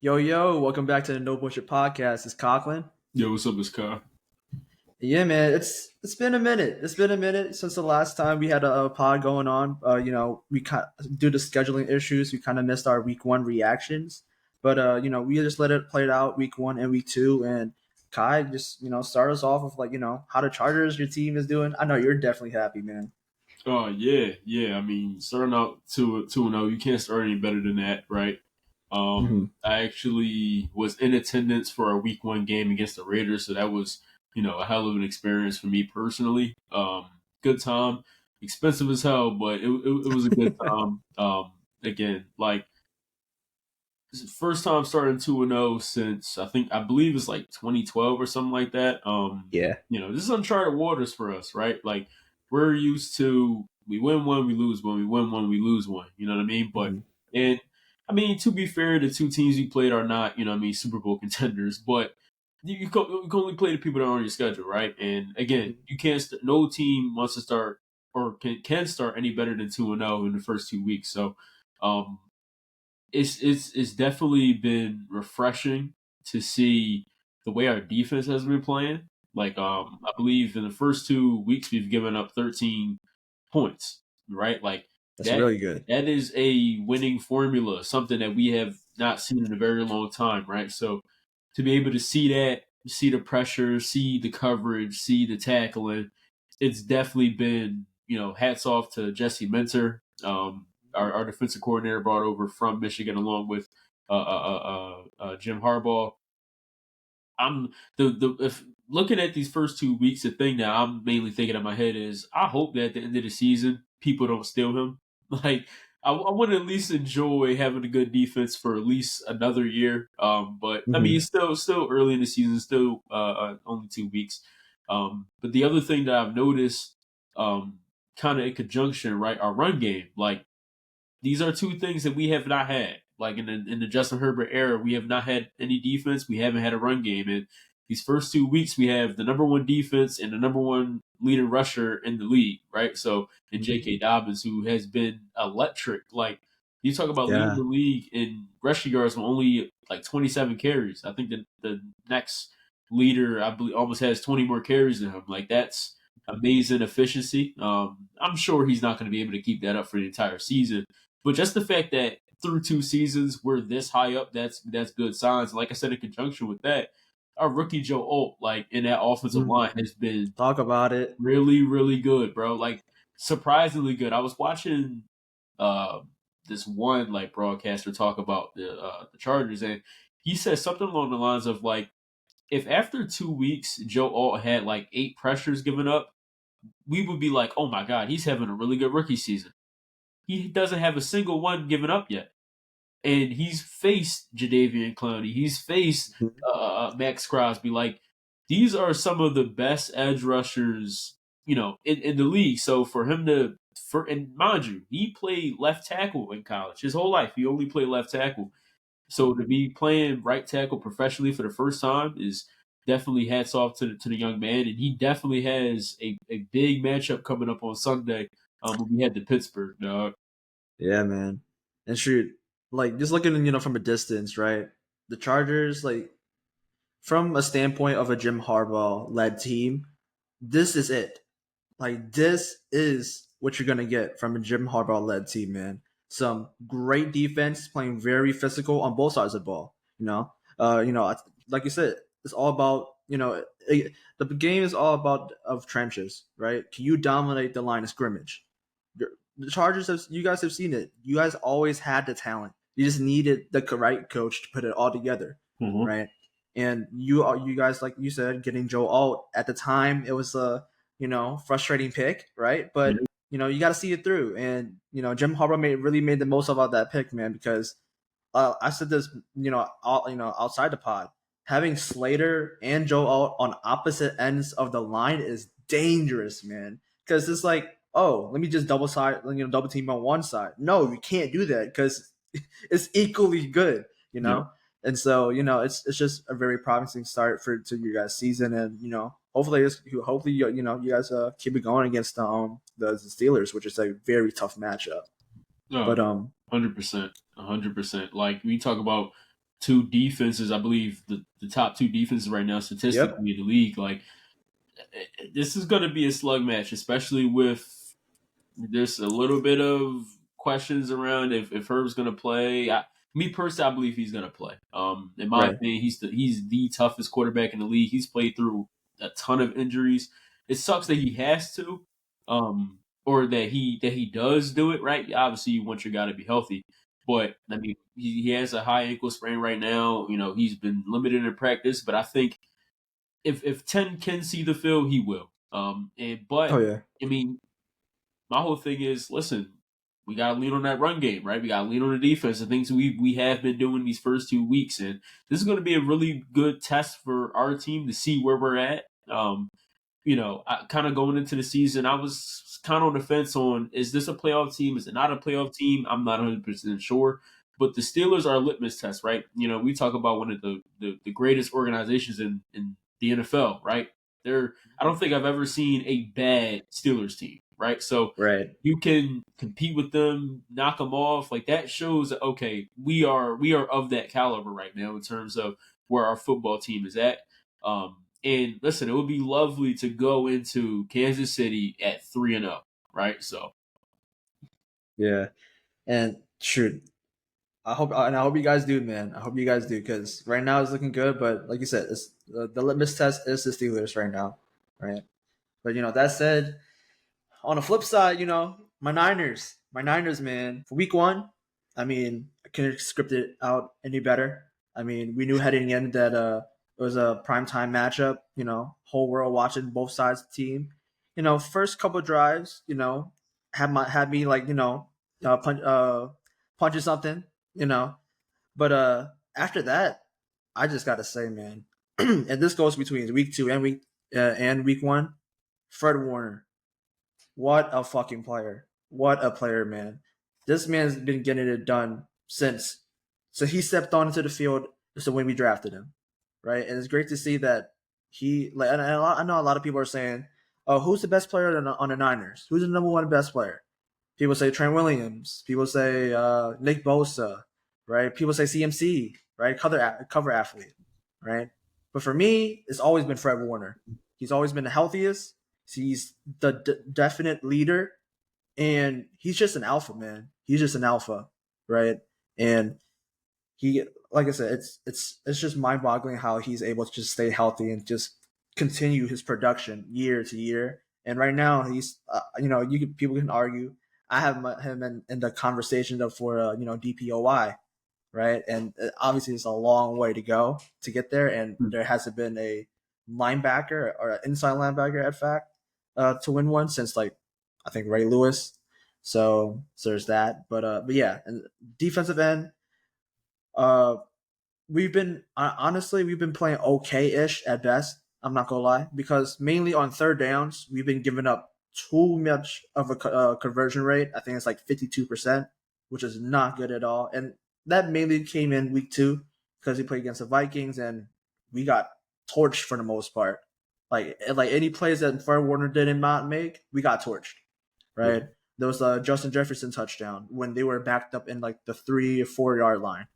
Yo, welcome back to the No Bullshit Podcast. It's Conklin. Yo, what's up, it's Kyle? Yeah, man, it's been a minute. It's been a minute since the last time we had a pod going on. We due to scheduling issues, we kind of missed our week one reactions. But we just let it play it out week one and week two. And Kai just start us off with how the Chargers, your team is doing. I know you're definitely happy, man. Oh yeah. I mean, starting out 2-0, you can't start any better than that, right? I actually was in attendance for our week one game against the Raiders, so that was a hell of an experience for me personally. Good time, expensive as hell, but it was a good time. Again, like first time starting 2-0 since I believe it's like 2012 or something like that. Yeah. This is uncharted waters for us, right? Like we're used to we win one, we lose one, we win one, we lose one. You know what I mean? But and I mean, to be fair, the two teams we played are not, Super Bowl contenders, but you can only play the people that are on your schedule, right? And again, you can't. No team wants to start or can start any better than 2-0 in the first 2 weeks. So, it's definitely been refreshing to see the way our defense has been playing. Like, I believe in the first 2 weeks we've given up 13 points, right? Like That's really good. that is a winning formula, something that we have not seen in a very long time, right? So to be able to see that, see the pressure, see the coverage, see the tackling, it's definitely been, hats off to Jesse Minter, our defensive coordinator brought over from Michigan along with Jim Harbaugh. I'm if looking at these first 2 weeks, the thing that I'm mainly thinking in my head is I hope that at the end of the season people don't steal him. Like I want to at least enjoy having a good defense for at least another year. But I mean, it's still early in the season, still only 2 weeks. But the other thing that I've noticed, kind of in conjunction, right, our run game, like these are two things that we have not had. Like in the Justin Herbert era, we have not had any defense. We haven't had a run game. And these first 2 weeks, we have the number one defense and the number one leading rusher in the league, right? So, and J.K. Dobbins, who has been electric. Like, you talk about leading the league in rushing yards with only like 27 carries. I think that the next leader, I believe, almost has 20 more carries than him. Like, that's amazing efficiency. I'm sure he's not going to be able to keep that up for the entire season. But just the fact that through 2 seasons we're this high up, that's good signs. Like I said, in conjunction with that, our rookie Joe Alt, like in that offensive line, has been talk about it. Really, really good, bro. Like surprisingly good. I was watching this one like broadcaster talk about the Chargers, and he said something along the lines of like, if after 2 weeks Joe Alt had like 8 pressures given up, we would be like, oh my god, he's having a really good rookie season. He doesn't have a single one given up yet. And he's faced Jadeveon Clowney. He's faced Max Crosby. Like, these are some of the best edge rushers, in the league. So for him and mind you, he played left tackle in college. His whole life, he only played left tackle. So to be playing right tackle professionally for the first time is definitely hats off to the young man. And he definitely has a big matchup coming up on Sunday when we head to Pittsburgh, dog. Yeah, man. And shoot, like just looking, from a distance, right? The Chargers, like from a standpoint of a Jim Harbaugh led team, this is it. Like this is what you're gonna get from a Jim Harbaugh led team, man. Some great defense, playing very physical on both sides of the ball. Like you said, it's all about the game is all about of trenches, right? Can you dominate the line of scrimmage? The Chargers, you guys have seen it. You guys always had the talent. You just needed the right coach to put it all together, right? And you guys, like you said, getting Joe Alt at the time, it was a frustrating pick, right? But you got to see it through. And Jim Harbaugh really made the most about that pick, man. Because I said this, outside the pod, having Slater and Joe Alt on opposite ends of the line is dangerous, man. Because it's like, oh, let me just double team on one side. No, you can't do that because it's equally good, And so, it's just a very promising start to your guys' season, and hopefully you guys keep it going against the Steelers, which is a very tough matchup. But 100%. Like we talk about two defenses. I believe the top two defenses right now Yep. statistically in the league. Like this is going to be a slug match, especially with there's a little bit of questions around if Herb's going to play. Me personally, I believe he's going to play. In my Right. opinion, he's the toughest quarterback in the league. He's played through a ton of injuries. It sucks that he has to, or that he does do it. Right? Obviously, you want your guy to be healthy, but I mean, he has a high ankle sprain right now. You know, he's been limited in practice, but I think if 10 can see the field, he will. Oh But yeah. I mean, my whole thing is, listen, we got to lean on that run game, right? We got to lean on the defense, the things we have been doing these first 2 weeks, and this is going to be a really good test for our team to see where we're at. Kind of going into the season, I was kind of on the fence on is this a playoff team? Is it not a playoff team? I'm not 100% sure. But the Steelers are a litmus test, right? You know, we talk about one of the greatest organizations in the NFL, right? I don't think I've ever seen a bad Steelers team, right? So Right. you can compete with them, knock them off. Like that shows that, okay, we are of that caliber right now in terms of where our football team is at. And listen, it would be lovely to go into Kansas City at 3-0, right? So Yeah. And shoot, I hope you guys do, man. I hope you guys do because right now it's looking good, but like you said, it's the litmus test is the Steelers right now, right? But that said, on the flip side, my Niners, man, for week one, I mean, I couldn't script it out any better. I mean, we knew heading in that it was a primetime matchup. Whole world watching both sides of the team. First couple drives, had me like punching something, you know. But after that, I just gotta say, man, and this goes between week two and week one. Fred Warner, what a fucking player! What a player, man! This man's been getting it done since. So he stepped onto the field just when we drafted him, right? And it's great to see that he like. And I know a lot of people are saying, "Oh, who's the best player on the Niners? Who's the number one best player?" People say Trent Williams. People say Nick Bosa, right? People say CMC, right? Cover athlete, right? But for me, it's always been Fred Warner. He's always been the healthiest. He's the definite leader, and he's just an alpha, man. He's just an alpha, right? And he, like I said, it's just mind boggling how he's able to just stay healthy and just continue his production year to year. And right now, he's people can argue. I have him in the conversation for DPOY, right? And obviously, it's a long way to go to get there, and there hasn't been a linebacker or an inside linebacker at fact to win one since like I think Ray Lewis. So there's that, but yeah, and defensive end, uh, we've been playing okay-ish at best. I'm not gonna lie because mainly on third downs we've been giving up too much of a conversion rate. I think it's like 52%, which is not good at all. And that mainly came in week two because we played against the Vikings and we got torched for the most part. Like any plays that Fred Warner did not make, we got torched. yeah, Right? There was a Justin Jefferson touchdown when they were backed up in like the 3 or 4 yard line,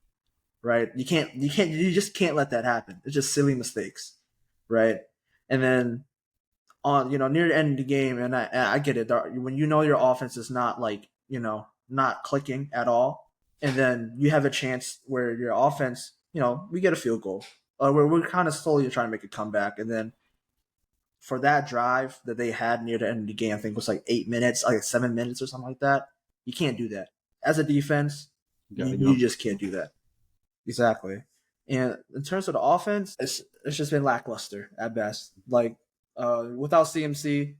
right? You just can't let that happen. It's just silly mistakes, right? And then on near the end of the game, and I get it. When your offense is not like not clicking at all, and then you have a chance where your offense, we get a field goal, where we're kind of slowly trying to make a comeback, and then for that drive that they had near the end of the game, I think it was like 8 minutes, like 7 minutes or something like that. You can't do that as a defense. you got to You go. just can't do that. Exactly. And in terms of the offense, it's just been lackluster at best. Like without CMC,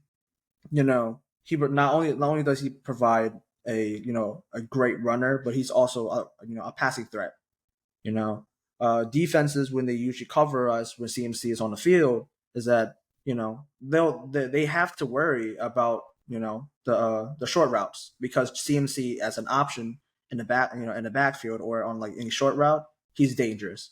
he not only does he provide a great runner, but he's also a passing threat. You know, defenses when they usually cover us when CMC is on the field is that they have to worry about the short routes because CMC as an option in the backfield or on like any short route he's dangerous,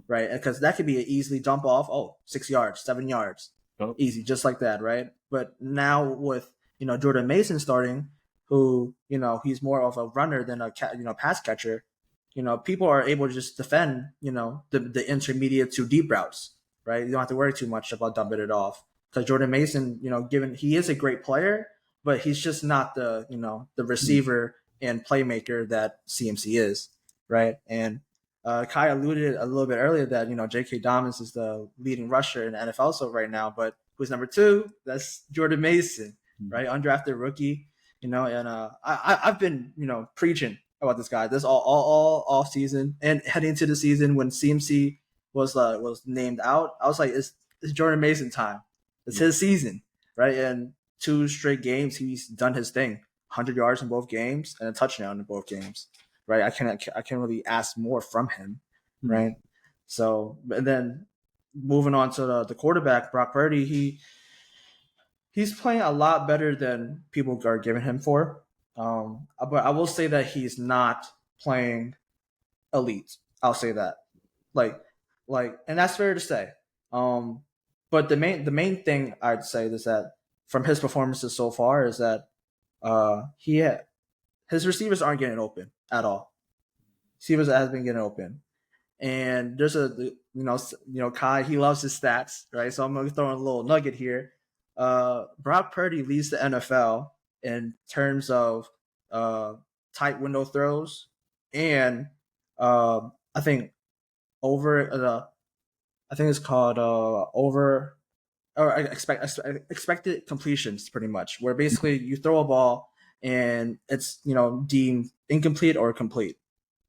right? Because that could be an easily dump off, 6 yards, 7 yards, Oh, easy, just like that, right? But now with Jordan Mason starting, who he's more of a runner than a pass catcher, people are able to just defend, the intermediate to deep routes, right? You don't have to worry too much about dumping it off because Jordan Mason, given he is a great player, but he's just not the receiver and playmaker that CMC is, right? And Kai alluded a little bit earlier that J.K. Dobbins is the leading rusher in the NFL so right now, but who's number two? That's Jordan Mason, right? Undrafted rookie, and I've been preaching about this guy this all off season and heading into the season when CMC was named out. I was like, it's Jordan Mason time. It's his season, right? And two straight games, he's done his thing. 100 yards in both games and a touchdown in both games, right? I can't really ask more from him, right? So, and then moving on to the quarterback, Brock Purdy, he's playing a lot better than people are giving him for. But I will say that he's not playing elite. I'll say that, like, and that's fair to say. But the main thing I'd say is that from his performances so far is that his receivers aren't getting open at all. Receivers has been getting open, and there's Kai, he loves his stats, right? So I'm gonna throw in a little nugget here. Brock Purdy leads the NFL in terms of tight window throws, and I think I think it's called over or expected completions, pretty much, where basically you throw a ball and it's deemed incomplete or complete,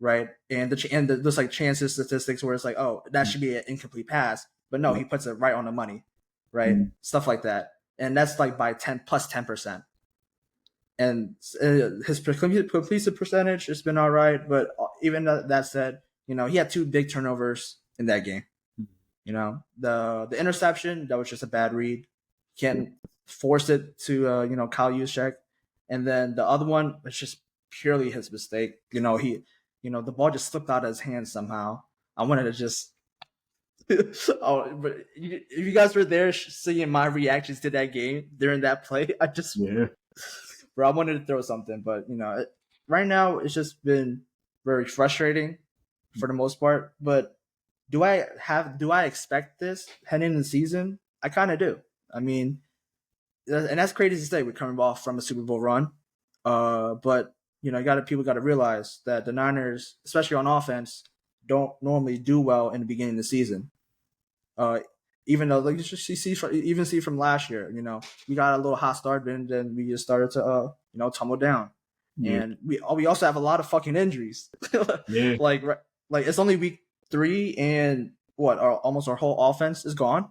right? And there's like chances statistics where it's like, oh, that should be an incomplete pass, but no, he puts it right on the money, right? Stuff like that, and that's like by 10%. And his completion percentage has been all right, but even that said, he had two big turnovers in that game. The interception, that was just a bad read. Can't force it to Kyle Juszczyk, and then the other one was just purely his mistake. The ball just slipped out of his hand somehow. I wanted to just oh, but if you guys were there seeing my reactions to that game during that play, bro, I wanted to throw something, but right now it's just been very frustrating for the most part. But do I expect this heading into the season? I kind of do. I mean, and that's crazy to say. We're coming off from a Super Bowl run, but people got to realize that the Niners, especially on offense, don't normally do well in the beginning of the season. Even though, like, you see from last year, we got a little hot start, and then we just started to tumble down, and we also have a lot of fucking injuries. like it's only week 3, and almost our whole offense is gone.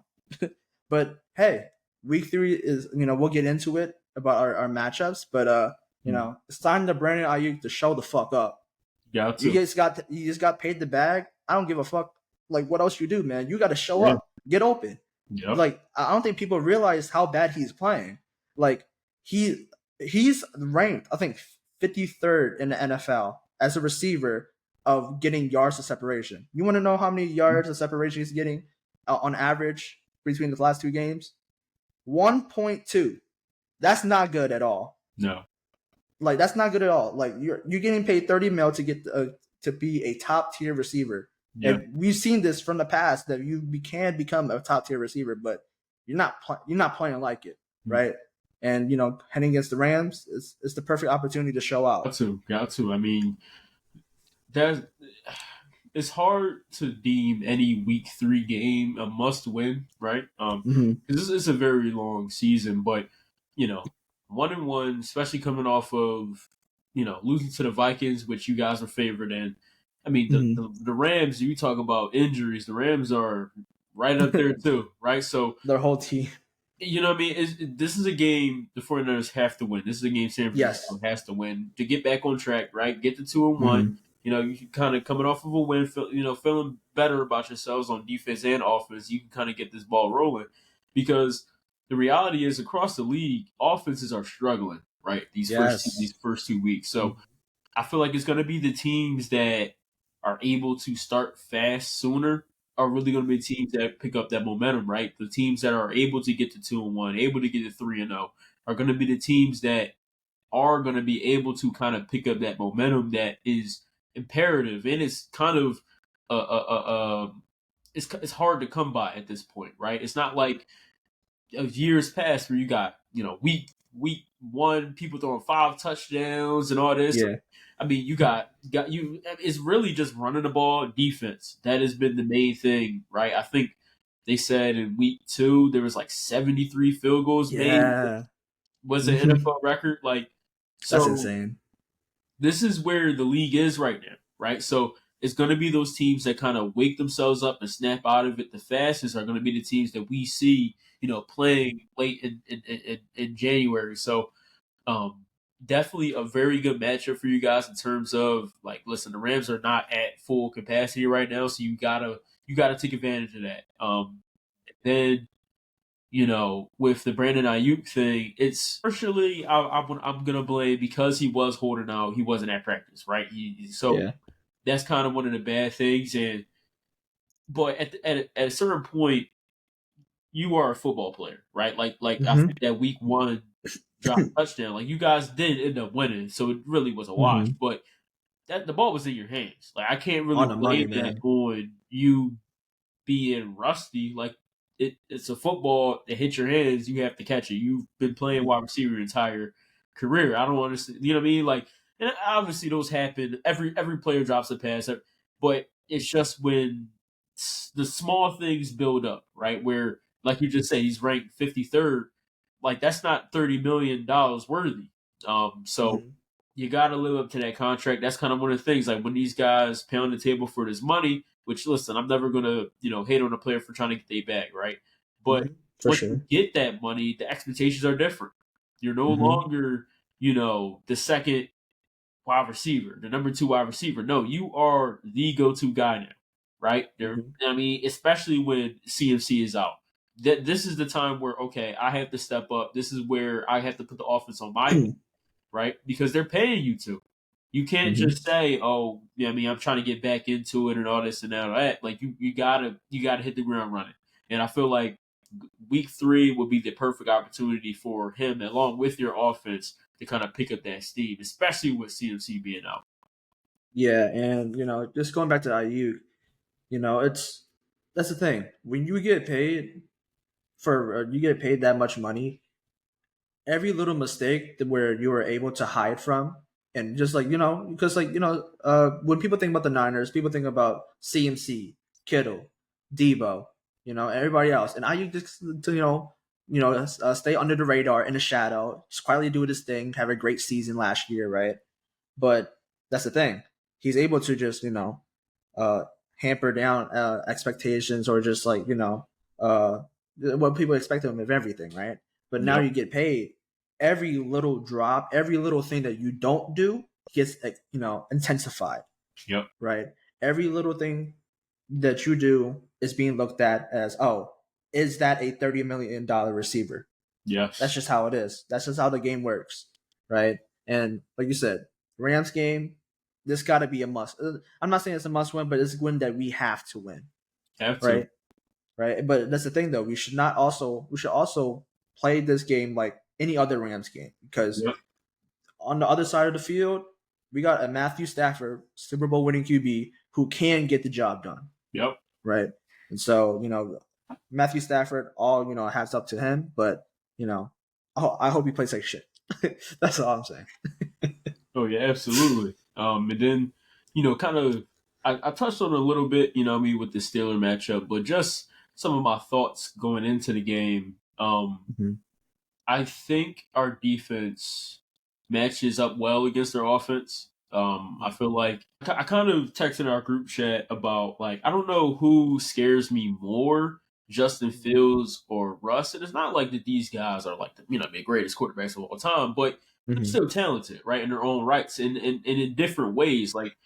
But hey, week 3 is we'll get into it about our matchups, but it's time to Brandon Ayuk to show the fuck up. You just got paid the bag. I don't give a fuck. Like, what else you do, man? You got to show up, get open. Like, I don't think people realize how bad he's playing. Like, he's ranked, I think, 53rd in the NFL as a receiver of getting yards of separation. You want to know how many yards of separation he's getting on average between the last 2 games? 1.2. That's not good at all. No. Like, that's not good at all. Like, you're getting paid $30 million to get to be a top tier receiver. Yeah. And we've seen this from the past that you can become a top tier receiver, but you're not playing like it, right? And heading against the Rams is the perfect opportunity to show out. Got to. I mean, it's hard to deem any week 3 game a must win, right? Because this is a very long season, but 1-1, especially coming off of losing to the Vikings, which you guys were favored in. I mean, the Rams, you talk about injuries, the Rams are right up there too, right? So their whole team. You know what I mean? This is a game the 49ers have to win. This is a game San Francisco has to win to get back on track, right? Get to 2-1. You can kind of coming off of a win, feeling better about yourselves on defense and offense. You can kind of get this ball rolling because the reality is across the league, offenses are struggling, right? These first 2 weeks. So I feel like it's going to be the teams that are able to start fast sooner are really going to be teams that pick up that momentum, right? The teams that are able to get to 2-1, able to get to 3-0, are going to be the teams that are going to be able to kind of pick up that momentum that is imperative, and it's kind of it's hard to come by at this point, right? It's not like of years past where you got week one people throwing 5 touchdowns and all this. Yeah. I mean, you got you. It's really just running the ball, defense. That has been the main thing, right? I think they said in week two there was like 73 field goals made, Yeah. was an Hmm. NFL record. Like, That's so insane. this is where the league is right now, right? So it's going to be those teams that kind of wake themselves up and snap out of it the fastest are going to be the teams that we see, playing late in January. So um, definitely a very good matchup for you guys in terms of like, listen, the Rams are not at full capacity right now, so you gotta take advantage of that. Then with the Brandon Ayuk thing, it's partially I'm gonna blame because he was holding out. He wasn't at practice, right? So Yeah. that's kind of one of the bad things. And but at a certain point, you are a football player, right? Like I Hmm. think that week one drop touchdown, like you guys did end up winning, so it really was a wash. Hmm. But that the ball was in your hands. Like I can't really On the money, blame that man. on you being rusty. Like it's a football that hits your hands, you have to catch it. You've been playing wide receiver your entire career. I don't understand. You know what I mean? Like, and obviously those happen. Every player drops a pass, but it's just when the small things build up, right? Where, like you just say, he's ranked 53rd. Like that's not $30 million worthy. So Hmm. you got to live up to that contract. That's kind of one of the things. Like when these guys pound the table for this money, which listen, I'm never gonna hate on a player for trying to get their bag, right? But Hmm. For once you sure. get that money, the expectations are different. You're no Hmm. longer the second wide receiver, the number two wide receiver. No, you are the go-to guy now, right? Hmm. I mean, especially when CMC is out. That this is the time where okay, I have to step up. This is where I have to put the offense on my right? Because they're paying you to. You can't Hmm. just say, "Oh, yeah, I mean, I'm trying to get back into it and all this and that." Like you gotta hit the ground running. And I feel like week three would be the perfect opportunity for him, along with your offense, to kind of pick up that steam, especially with CMC being out. Yeah, and just going back to IU, it's that's the thing. When you get paid you get paid that much money, every little mistake where you were able to hide from, and just like because when people think about the Niners, people think about CMC, Kittle, Debo, everybody else, and I just to stay under the radar in the shadow, just quietly do his thing, have a great season last year, right? But that's the thing, he's able to just uh, hamper down expectations, or just like what people expect of him of everything, right? But now Yep. you get paid. Every little drop, every little thing that you don't do gets intensified, Yep. right? Every little thing that you do is being looked at as, oh, is that a $30 million receiver? That's Yes. just how it is. That's just how the game works, right? And like you said, Rams game, this got to be a must. I'm not saying it's a must win, but it's a win that we have to win, Have to. right? Right. But that's the thing, though. We should also play this game like any other Rams game, because Yep. on the other side of the field, we got a Matthew Stafford, Super Bowl winning QB, who can get the job done, Yep. right? And so Matthew Stafford, all hats up to him, but I hope he plays like shit. That's all I'm saying. Oh yeah, absolutely. And then kind of I touched on it a little bit, what I mean, with the Steeler matchup, but just some of my thoughts going into the game. Hmm. I think our defense matches up well against their offense. I feel like I kind of texted our group chat about like I don't know who scares me more, Justin Fields or Russ. And it's not like that these guys are like the greatest quarterbacks of all time, but they're Hmm. still talented, right, in their own rights, and in different ways. Like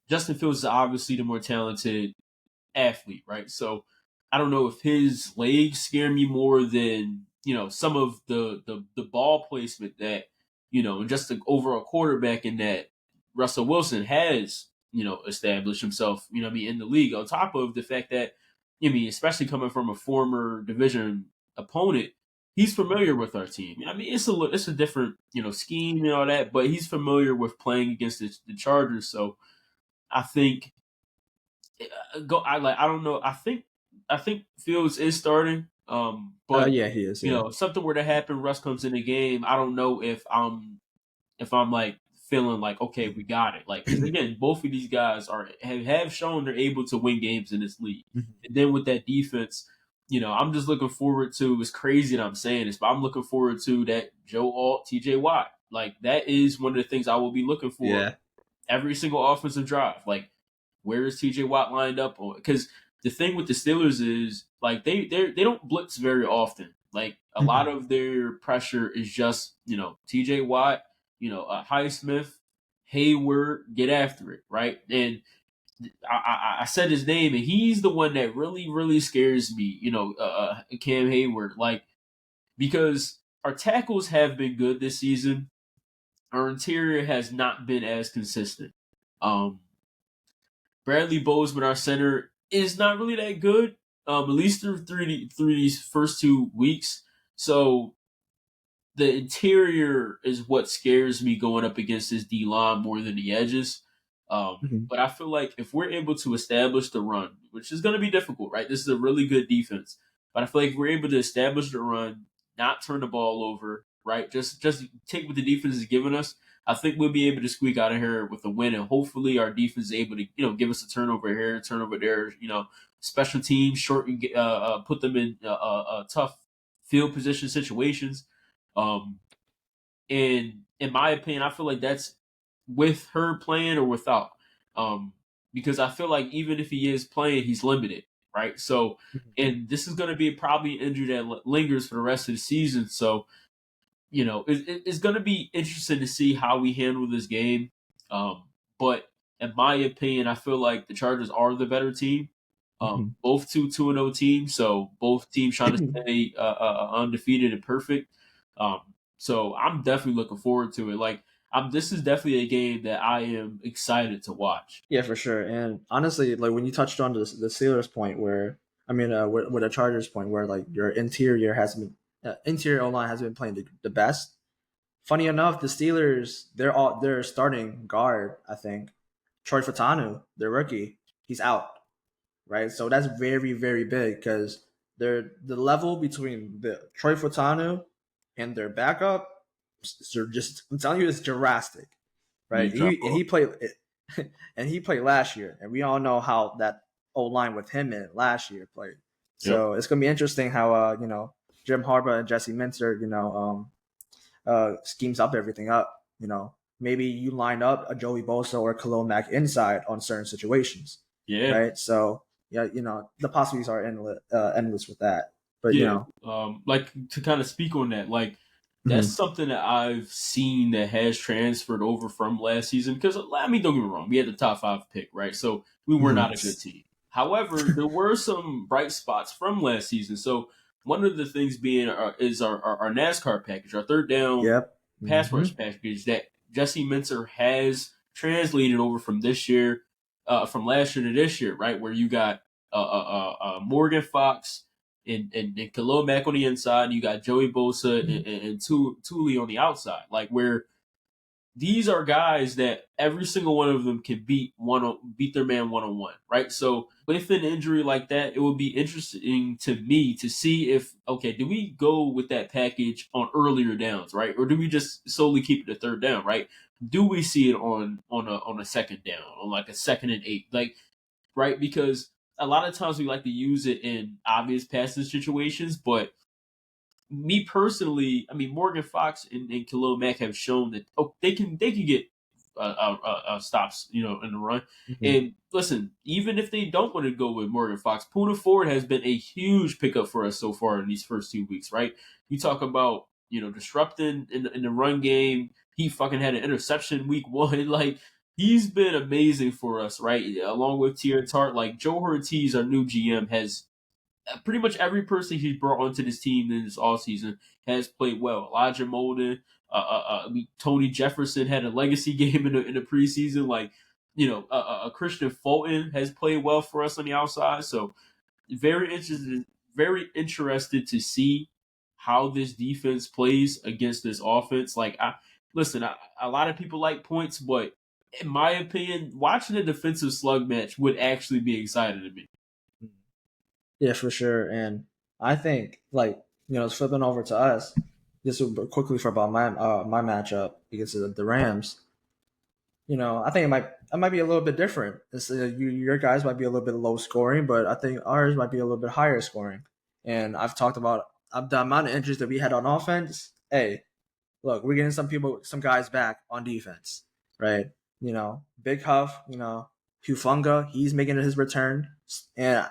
Justin Fields is obviously the more talented athlete, right? So I don't know if his legs scare me more than some of the ball placement that and just the overall quarterback in that Russell Wilson has established himself what I mean in the league. On top of the fact that I mean, especially coming from a former division opponent, he's familiar with our team. I mean, it's a different scheme and all that, but he's familiar with playing against the Chargers. So I think go. I don't know. I think Fields is starting. But Yeah, he is. you Yeah. know, if something were to happen, Russ comes in the game. I don't know if I'm like feeling like okay, we got it. Like because again, both of these guys have shown they're able to win games in this league, and then with that defense. You know, I'm just looking forward to. It's crazy that I'm saying this, but I'm looking forward to that Joe Alt, T.J. Watt. Like that is one of the things I will be looking for Yeah. every single offensive drive. Like, where is T.J. Watt lined up on? Because the thing with the Steelers is like they don't blitz very often. Like a lot of their pressure is just T.J. Watt, Highsmith, Hayward, get after it, right? And I said his name, and he's the one that really scares me. Cam Hayward, like because our tackles have been good this season. Our interior has not been as consistent. Um, Bradley Bozeman, our center, is not really that good. At least through these first 2 weeks. So the interior is what scares me going up against this D line more than the edges. Mhm. But I feel like if we're able to establish the run, which is going to be difficult, right? This is a really good defense, but I feel like if we're able to establish the run, not turn the ball over, right? Just take what the defense is giving us. I think we'll be able to squeak out of here with a win, and hopefully our defense is able to give us a turnover here, turnover there. Special teams short, put them in tough field position situations. Um, and in my opinion, I feel like that's with her playing or without. Um, because I feel like even if he is playing, he's limited, right? So, and this is going to be probably an injury that lingers for the rest of the season. So, it's going to be interesting to see how we handle this game. But in my opinion, I feel like the Chargers are the better team. Mhm. Both 2-0 teams, so both teams trying to stay undefeated and perfect. So I'm definitely looking forward to it. Like, this is definitely a game that I am excited to watch. Yeah, for sure. And honestly, like when you touched on the Steelers point, where I mean, with the Chargers point, where like your interior O line has been playing the best. Funny enough, the Steelers, their starting guard, I think, Troy Fatanu, their rookie, he's out, right? So that's very very big because the level between the Troy Fatanu and their backup, just I'm telling you, it's drastic, You right? drop He off. played and he played last year, and we all know how that O line with him in last year played. Yep. So it's gonna be interesting how Jim Harbaugh and Jesse Minter schemes up everything up. Maybe you line up a Joey Bosa or Khalil Mack inside on certain situations, Yeah. right? So yeah, the possibilities are endless with that. But Yeah, like to kind of speak on that, like that's mhm. something that I've seen that has transferred over from last season. Because I mean, don't get me wrong, we had the top 5 pick, right? So we were Mhm. not a good team. However, there were some bright spots from last season. So one of the things being is our NASCAR package, our third down Yep. pass Hmm. rush package that Jesse Minter has translated over from this year, from last year to this year, right? Where you got Morgan Fox and Khalil Mack on the inside, and you got Joey Bosa and Thule on the outside. Like where these are guys that every single one of them can beat their man 1-on-1, right? So with an injury like that, it would be interesting to me to see if okay, do we go with that package on earlier downs, right, or do we just solely keep it to third down, right? Do we see it on a second down, on like a 2nd and 8, like right? Because a lot of times we like to use it in obvious passing situations, but me personally, I mean Morgan Fox and Khalil Mack have shown that they can get stops, in the run. Hmm. And listen, even if they don't want to go with Morgan Fox, Puna Ford has been a huge pickup for us so far in these first 2 weeks, right? You talk about disrupting in the run game. He fucking had an interception week 1, like. He's been amazing for us, right? Along with Tier Tart, like Joe Ortiz, our new GM, has pretty much every person he's brought onto this team in this offseason has played well. Elijah Molden, Tony Jefferson had a legacy game in the preseason. Like, Christian Fulton has played well for us on the outside. So very interested to see how this defense plays against this offense. Like, a lot of people like points, but in my opinion, watching a defensive slug match would actually be exciting to me. Yeah, for sure. And I think, like, flipping over to us, just quickly for about my matchup against the Rams. I think it might be a little bit different. Your guys might be a little bit low scoring, but I think ours might be a little bit higher scoring. And I've talked about the amount of injuries that we had on offense. Hey, look, we're getting some guys back on defense, right? Big Huff, Hufunga, he's making his return, and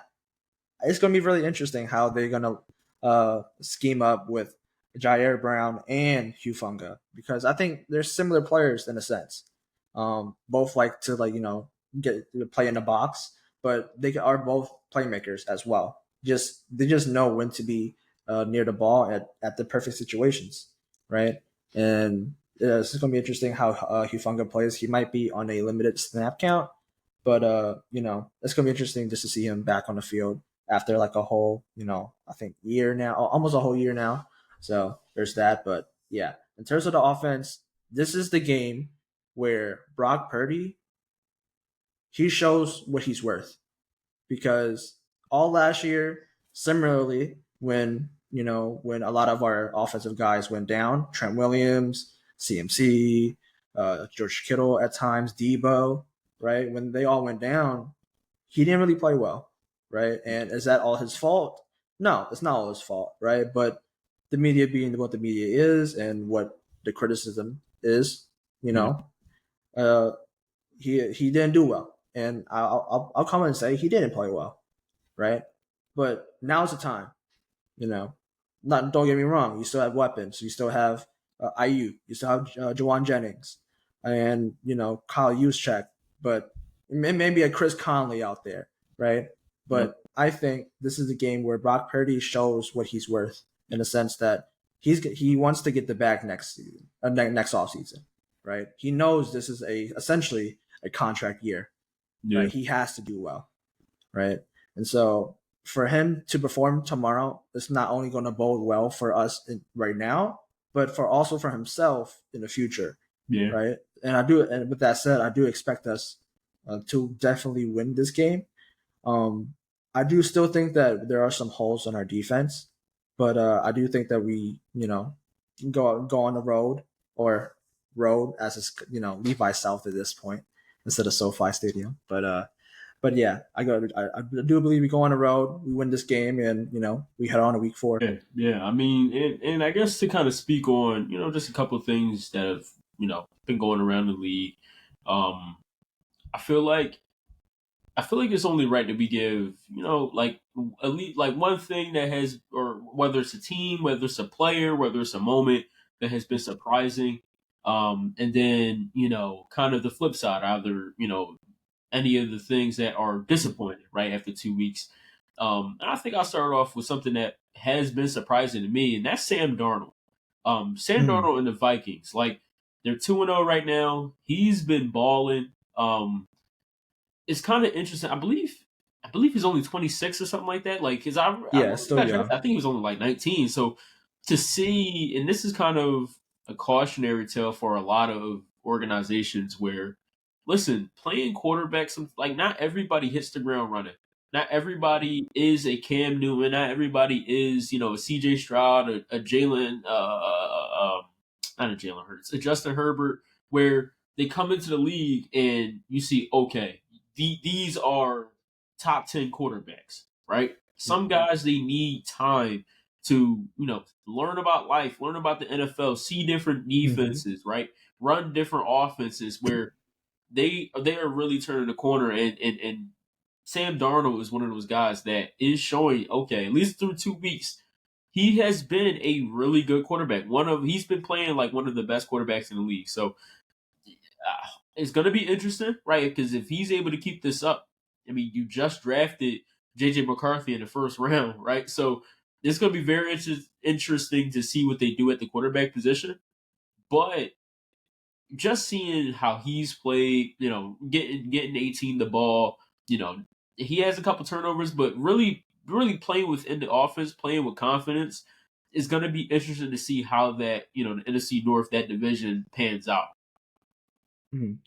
it's going to be really interesting how they're going to scheme up with Jair Brown and Hufunga, because I think they're similar players in a sense. Both like to get to play in the box, but they are both playmakers as well. They just know when to be near the ball at the perfect situations, right? And it's going to be interesting how Hufunga plays. He might be on a limited snap count, but it's going to be interesting just to see him back on the field after like a whole, I think year now, almost a whole year now. So there's that. But yeah, in terms of the offense, this is the game where Brock Purdy, he shows what he's worth, because all last year, similarly, when a lot of our offensive guys went down, Trent Williams, CMC, George Kittle at times, Debo, right? When they all went down, he didn't really play well, right? And is that all his fault? No, it's not all his fault, right? But the media being what the media is and what the criticism is, you Yeah, know, uh, he didn't do well, and I'll come and say he didn't play well, right? But now's the time, you know. Not don't get me wrong, you still have weapons. You still have IU. You still have Jawan Jennings, and Kyle Juszczyk, but maybe a Chris Conley out there, right? yeah, But I think this is a game where Brock Purdy shows what he's worth, in the sense that he wants to get the bag next season, next off season, right? He knows this is essentially a contract year, yeah, right? He has to do well, right? And so for him to perform tomorrow, it's not only going to bode well for us right now, but for himself in the future, yeah, right? And with that said, I do expect us to definitely win this game. Um, I do still think that there are some holes in our defense, but I do think that we, go on the road, or road as it's Levi South at this point instead of SoFi Stadium. But yeah, I do believe we go on the road, we win this game, and we head on to week 4. yeah, yeah. I mean, and I guess to kind of speak on, just a couple of things that have, been going around the league. Um, I feel like it's only right that we give, like at least like one thing that has, or whether it's a team, whether it's a player, whether it's a moment that has been surprising. And then, kind of the flip side, either, any of the things that are disappointing, right, after 2 weeks. And I think I'll start off with something that has been surprising to me, and that's Sam Darnold. Sam Mm, Darnold and the Vikings, like, they're 2-0 right now. He's been balling. It's kind of interesting. I believe he's only 26 or something like that. Like, cause I yeah, when he still got drafted, young. I think he was only like 19. So to see, and this is kind of a cautionary tale for a lot of organizations where, listen, playing quarterback, like, not everybody hits the ground running. Not everybody is a Cam Newton. Not everybody is, a CJ Stroud, a Jalen, not a Jalen Hurts, a Justin Herbert, where they come into the league and you see, okay, these are top 10 quarterbacks, right? Some Mhm. guys, they need time to, learn about life, learn about the NFL, see different Mhm. defenses, right? Run different offenses where they are really turning the corner, and Sam Darnold is one of those guys that is showing, okay, at least through 2 weeks, he has been a really good quarterback. He's been playing like one of the best quarterbacks in the league. So it's going to be interesting, right? Because if he's able to keep this up, I mean, you just drafted JJ McCarthy in the first round, right? So it's going to be very interesting to see what they do at the quarterback position. But just seeing how he's played, getting 18 the ball, he has a couple turnovers, but really, really playing within the offense, playing with confidence, is going to be interesting to see how that, the NFC North, that division, pans out. Mhm.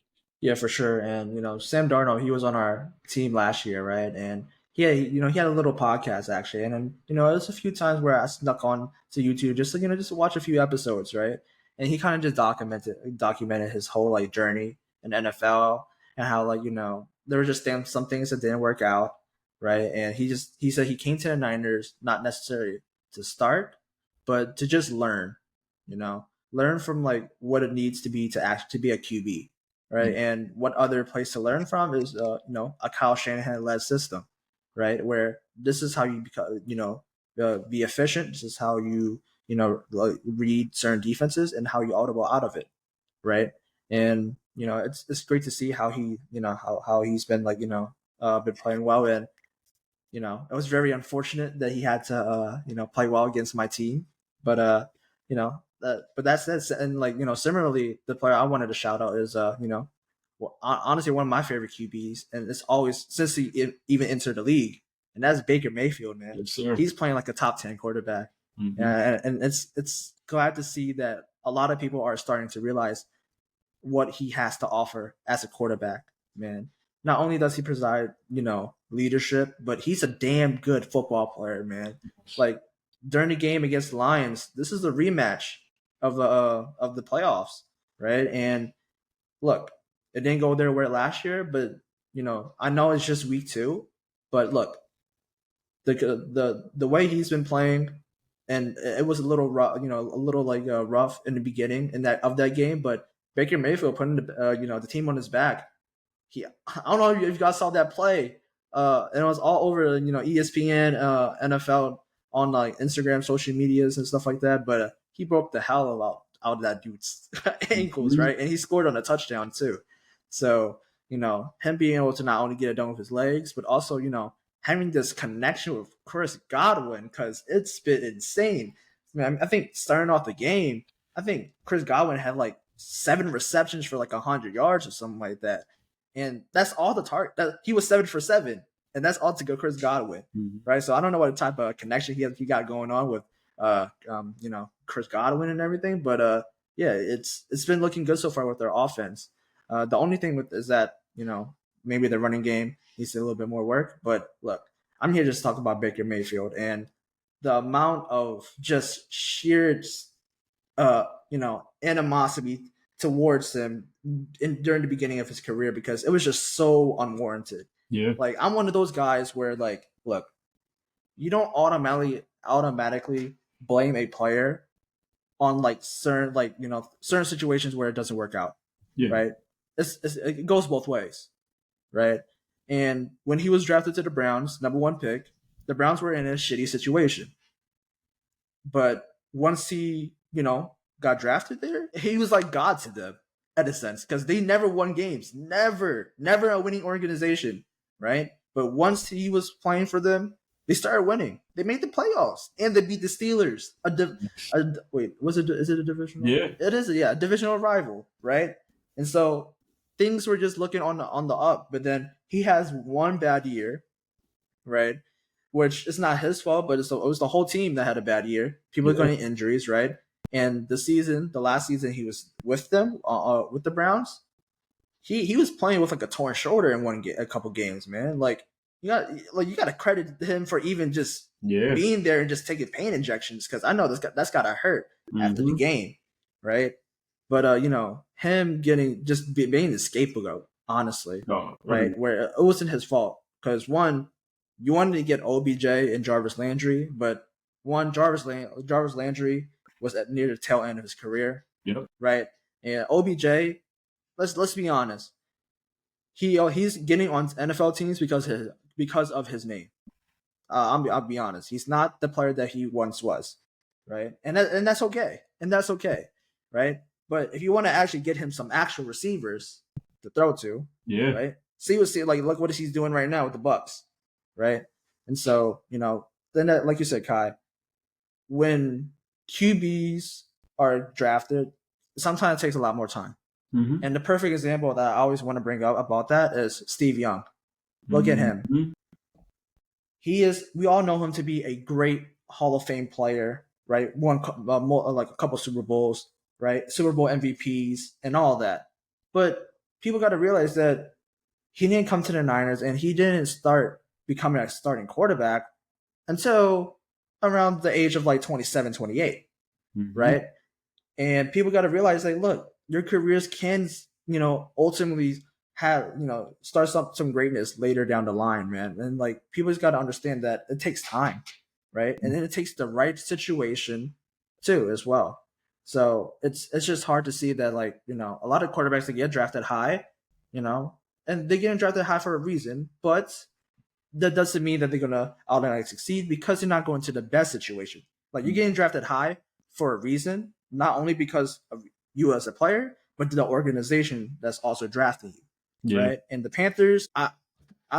Yeah, for sure. And Sam Darnold, he was on our team last year, right? And he had a little podcast actually, and then there's a few times where I snuck on to YouTube just to just to watch a few episodes, right? And he kind of just documented his whole like journey in NFL and how like there were just some things that didn't work out, right? And he said he came to the Niners not necessarily to start, but to just learn, learn from like what it needs to be to actually be a QB, right? And what other place to learn from is a Kyle Shanahan led system, right? Where this is how you become be efficient. This is how you like read certain defenses and how you audible out of it, right? And it's great to see how he how he's been like been playing well. And it was very unfortunate that he had to play well against my team, but but that's and like similarly, the player I wanted to shout out is well, honestly one of my favorite QBs, and it's always since he even entered the league, and that's Baker Mayfield, man. Yes, sir. He's playing like a top 10 quarterback, and it's glad to see that a lot of people are starting to realize what he has to offer as a quarterback, man. Not only does he provide, leadership, but he's a damn good football player, man. Like during the game against the Lions, this is the rematch of the playoffs, right? And look, it didn't go their way last year, but I know it's just week 2, but look, the way he's been playing, and it was a little rough, a little like rough in the beginning in that game, but Baker Mayfield putting the team on his back. I don't know if you guys saw that play, and it was all over ESPN, NFL on like Instagram, social medias and stuff like that. But he broke the hell out of that dude's ankles, right? And he scored on a touchdown too. So him being able to not only get it done with his legs, but also having this connection with Chris Godwin, because it's been insane. I think starting off the game, I think Chris Godwin had like 7 receptions for like 100 yards or something like that, and that's all the target. He was 7 for 7, and that's all to go Chris Godwin, right? So I don't know what type of connection he got going on with Chris Godwin and everything, but yeah, it's been looking good so far with their offense. The only thing with is that maybe the running game needs a little bit more work. But look, I'm here just to talk about Baker Mayfield and the amount of just sheer animosity towards him during the beginning of his career, because it was just so unwarranted. Yeah. Like I'm one of those guys where like, look, you don't automatically blame a player on like certain situations where it doesn't work out, Yeah. right? It goes both ways, right? And when he was drafted to the Browns, number 1 pick, the Browns were in a shitty situation. But once he, got drafted there, he was like God to them in a sense, because they never won games, never a winning organization, right? But once he was playing for them, they started winning. They made the playoffs and they beat the Steelers. Wait, was it? Is it a divisional? Yeah. It is. A divisional rival, right? And so things were just looking on the up. But then he has one bad year, right? Which is not his fault, but it was the whole team that had a bad year. People are getting injuries, right? And the last season he was with them, with the Browns, he was playing with like a torn shoulder in a couple games, man. Like you got to credit him for even just being there and just taking pain injections, because I know that's got to hurt after the game, right? But him being the scapegoat, honestly, right? Where it wasn't his fault, because one, you wanted to get OBJ and Jarvis Landry, but Jarvis Landry was at near the tail end of his career, right? And OBJ, let's be honest, he's getting on NFL teams because of his name. I'll be honest, he's not the player that he once was, right? And that's okay, right? But if you want to actually get him some actual receivers to throw to, right? Look what he's doing right now with the Bucks, right? And so then like you said, Kai, when QBs are drafted, sometimes it takes a lot more time. And the perfect example that I always want to bring up about that is Steve Young. Look at him. We all know him to be a great Hall of Fame player, right? Won like a couple Super Bowls, right? Super Bowl MVPs and all that. But people got to realize that he didn't come to the Niners and he didn't start becoming a starting quarterback until around the age of like 27, 28, Mm-hmm. right? And people got to realize, like, look, your careers can, ultimately have, start some greatness later down the line, man. And like, people just got to understand that it takes time, right? And then it takes the right situation too, as well. So it's just hard to see that, like, a lot of quarterbacks that get drafted high, you know, and they get drafted high for a reason, but that doesn't mean that they're gonna automatically succeed because they're not going to the best situation. Like, you're getting drafted high for a reason, not only because of you as a player, but the organization that's also drafting you, Yeah. right? And the Panthers, I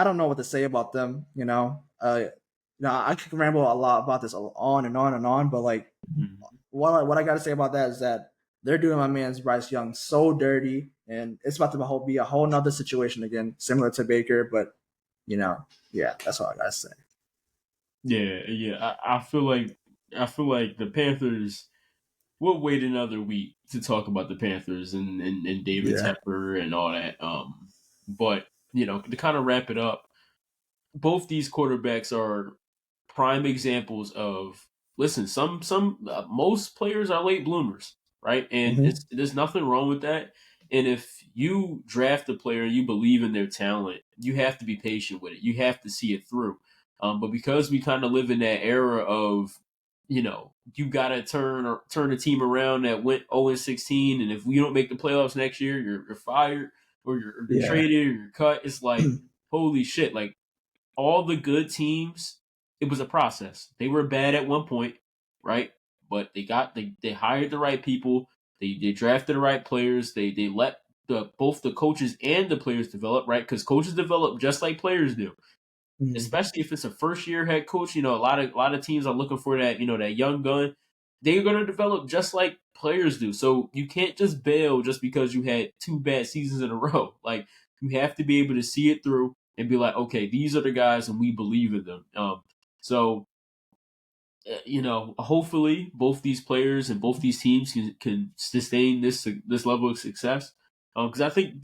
don't know what to say about them. I could ramble a lot about this on and on and on, but like, Mm-hmm. what I got to say about that is that they're doing my man's Bryce Young so dirty, and it's about to be a whole nother situation again, similar to Baker. But you know, yeah, that's all I gotta say. Yeah, yeah. I feel like the Panthers. We'll wait another week to talk about the Panthers and David Yeah. Tepper and all that. But to kind of wrap it up, both these quarterbacks are prime examples of listen. Some most players are late bloomers, right? And Mm-hmm. there's nothing wrong with that. And if you draft a player and you believe in their talent, you have to be patient with it. You have to see it through. But because we kind of live in that era of you got to turn a team around that went 0-16, and if we don't make the playoffs next year, you're fired or you're Yeah. traded or you're cut. It's like holy shit! Like all the good teams, it was a process. They were bad at one point, right? But they hired the right people. They drafted the right players. They let both the coaches and the players develop, right? Because coaches develop just like players do, Mm-hmm. especially if it's a first year head coach. A lot of teams are looking for that, that young gun. They're gonna develop just like players do. So you can't just bail just because you had two bad seasons in a row. Like you have to be able to see it through and be like, okay, these are the guys, and we believe in them. Hopefully both these players and both these teams can sustain this level of success. Because I think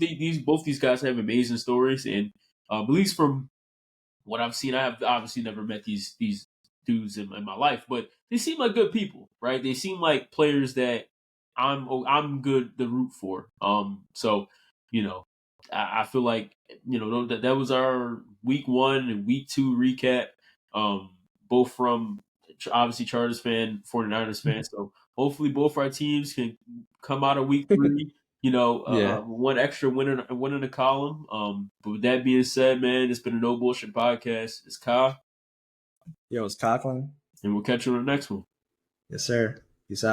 both these guys have amazing stories, and at least from what I've seen, I have obviously never met these dudes in my life, but they seem like good people, right? They seem like players that I'm good to root for. So you know, I feel like that was our week 1 and week 2 recap. Both from obviously Chargers fan, 49ers fan. So hopefully both our teams can come out of week 3 Yeah. one extra win in the column. But with that being said, man, it's been a no bullshit podcast. It's Kyle, Yo, it's Conklin. and we'll catch you on the next one. Yes, sir. Peace out.